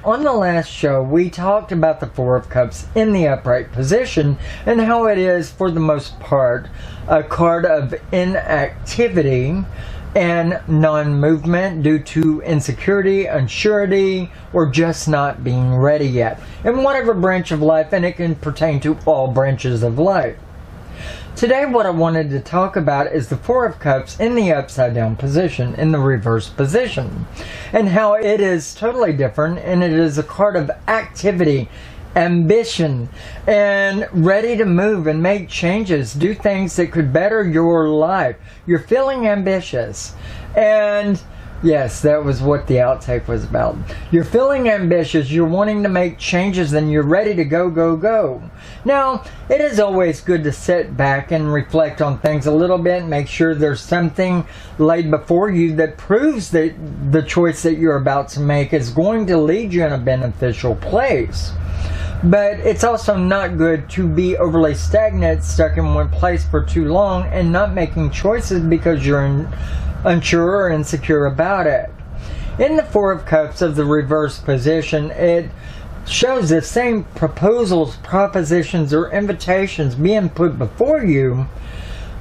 on the last show, we talked about the Four of Cups in the upright position and how it is, for the most part, a card of inactivity and non-movement due to insecurity, unsurety, or just not being ready yet in whatever branch of life, and it can pertain to all branches of life. Today what I wanted to talk about is the Four of Cups in the upside down position, in the reverse position, and how it is totally different, and it is a card of activity, ambition, and ready to move and make changes, do things that could better your life. You're feeling ambitious, and yes, that was what the outtake was about. You're feeling ambitious, you're wanting to make changes, and you're ready to go, go, go. Now, it is always good to sit back and reflect on things a little bit, make sure there's something laid before you that proves that the choice that you're about to make is going to lead you in a beneficial place. But it's also not good to be overly stagnant, stuck in one place for too long, and not making choices because you're unsure or insecure about it. In the Four of Cups of the reverse position, it shows the same proposals, propositions, or invitations being put before you,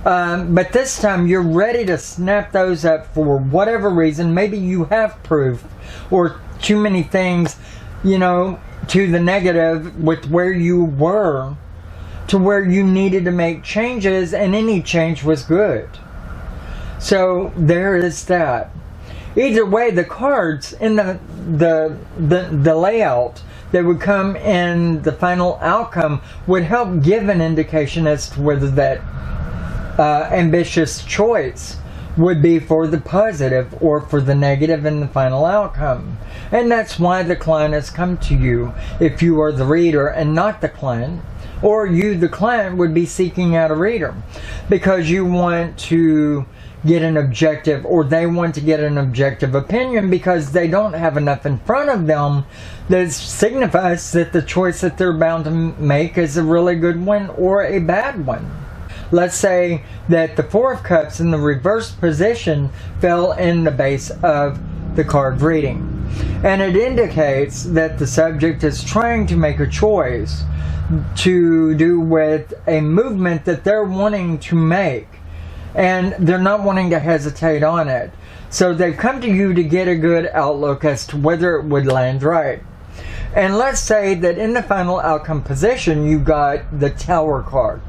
but this time you're ready to snap those up for whatever reason. Maybe you have proof or too many things, you know, to the negative with where you were to where you needed to make changes, and any change was good. So there is that. Either way, the cards in the layout that would come in the final outcome would help give an indication as to whether that ambitious choice would be for the positive or for the negative in the final outcome. And that's why the client has come to you, if you are the reader and not the client, or you, the client, would be seeking out a reader because you want to get an objective, or they want to get an objective opinion because they don't have enough in front of them that signifies that the choice that they're bound to make is a really good one or a bad one. Let's say that the Four of Cups in the reverse position fell in the base of the card reading, and it indicates that the subject is trying to make a choice to do with a movement that they're wanting to make, and they're not wanting to hesitate on it. So they've come to you to get a good outlook as to whether it would land right. And let's say that in the final outcome position you got the Tower card.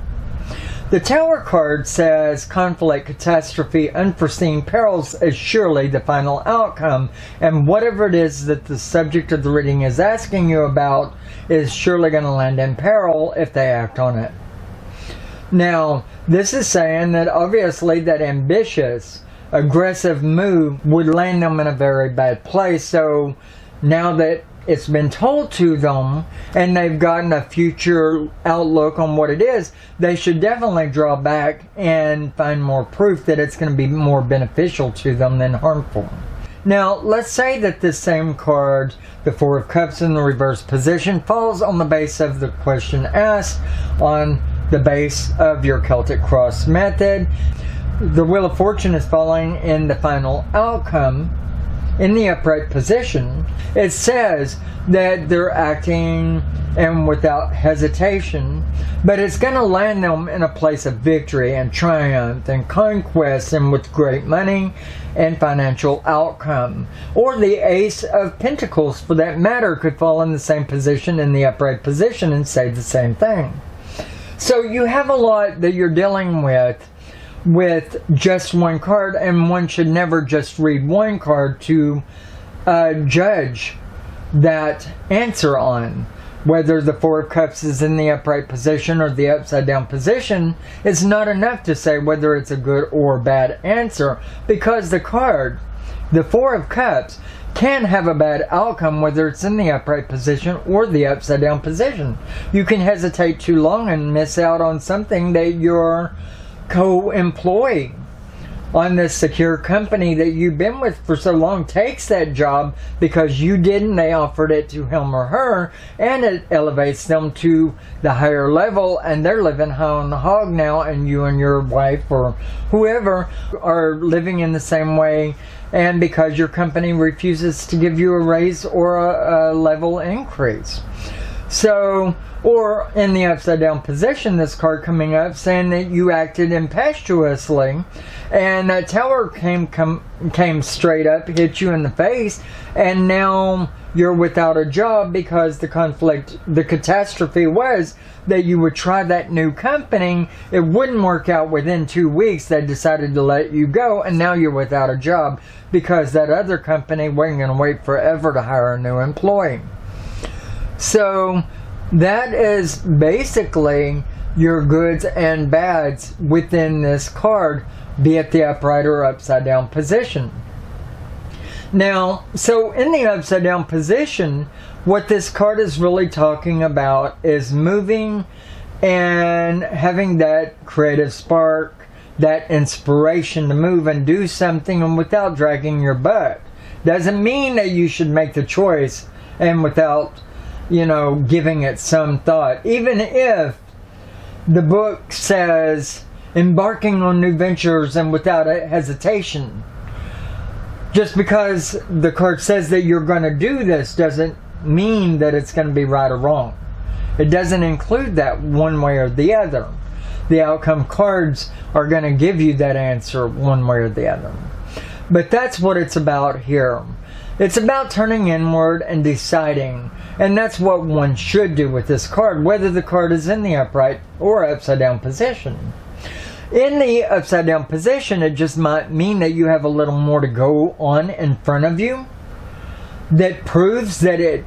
The Tower card says conflict, catastrophe, unforeseen perils is surely the final outcome, and whatever it is that the subject of the reading is asking you about is surely going to land in peril if they act on it. Now, this is saying that obviously that ambitious, aggressive move would land them in a very bad place. So now that it's been told to them and they've gotten a future outlook on what it is, they should definitely draw back and find more proof that it's going to be more beneficial to them than harmful. Now, let's say that this same card, the Four of Cups in the reverse position, falls on the base of the question asked, on the base of your Celtic Cross method. The Wheel of Fortune is falling in the final outcome in the upright position. It says that they're acting and without hesitation, but it's going to land them in a place of victory and triumph and conquest, and with great money and financial outcome. Or the Ace of Pentacles, for that matter, could fall in the same position in the upright position and say the same thing. So you have a lot that you're dealing with just one card, and one should never just read one card to judge that answer on. Whether the Four of Cups is in the upright position or the upside down position is not enough to say whether it's a good or bad answer, because the card, the Four of Cups, can have a bad outcome whether it's in the upright position or the upside down position. You can hesitate too long and miss out on something that your co-employee on this secure company that you've been with for so long takes that job because you didn't, they offered it to him or her, and it elevates them to the higher level, and they're living high on the hog now, and you and your wife or whoever are living in the same way, and because your company refuses to give you a raise or a level increase. So, or in the upside down position, this card coming up saying that you acted impetuously, and that tower came straight up, hit you in the face, and now you're without a job because the catastrophe was that you would try that new company, it wouldn't work out within 2 weeks, they decided to let you go, and now you're without a job because that other company wasn't going to wait forever to hire a new employee. So that is basically your goods and bads within this card, be it the upright or upside down position. Now, so in the upside down position, what this card is really talking about is moving and having that creative spark, that inspiration to move and do something, and without dragging your butt. Doesn't mean that you should make the choice and without, you know, giving it some thought. Even if the book says embarking on new ventures and without a hesitation, just because the card says that you're going to do this doesn't mean that it's going to be right or wrong. It doesn't include that one way or the other. The outcome cards are going to give you that answer one way or the other. But that's what it's about here. It's about turning inward and deciding. And that's what one should do with this card, whether the card is in the upright or upside down position. In the upside down position, it just might mean that you have a little more to go on in front of you that proves that it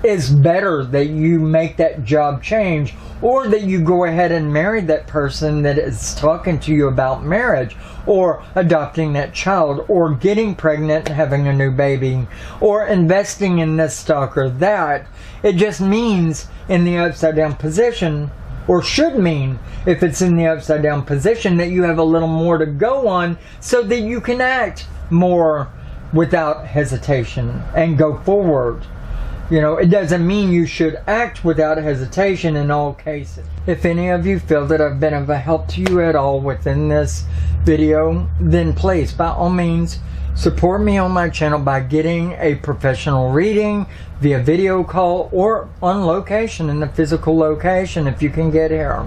is better that you make that job change, or that you go ahead and marry that person that is talking to you about marriage, or adopting that child, or getting pregnant and having a new baby, or investing in this stock or that. It just means in the upside down position, or should mean if it's in the upside down position, that you have a little more to go on so that you can act more without hesitation and go forward. You know, it doesn't mean you should act without hesitation in all cases. If any of you feel that I've been of a help to you at all within this video, then please, by all means, support me on my channel by getting a professional reading via video call or on location in the physical location if you can get here.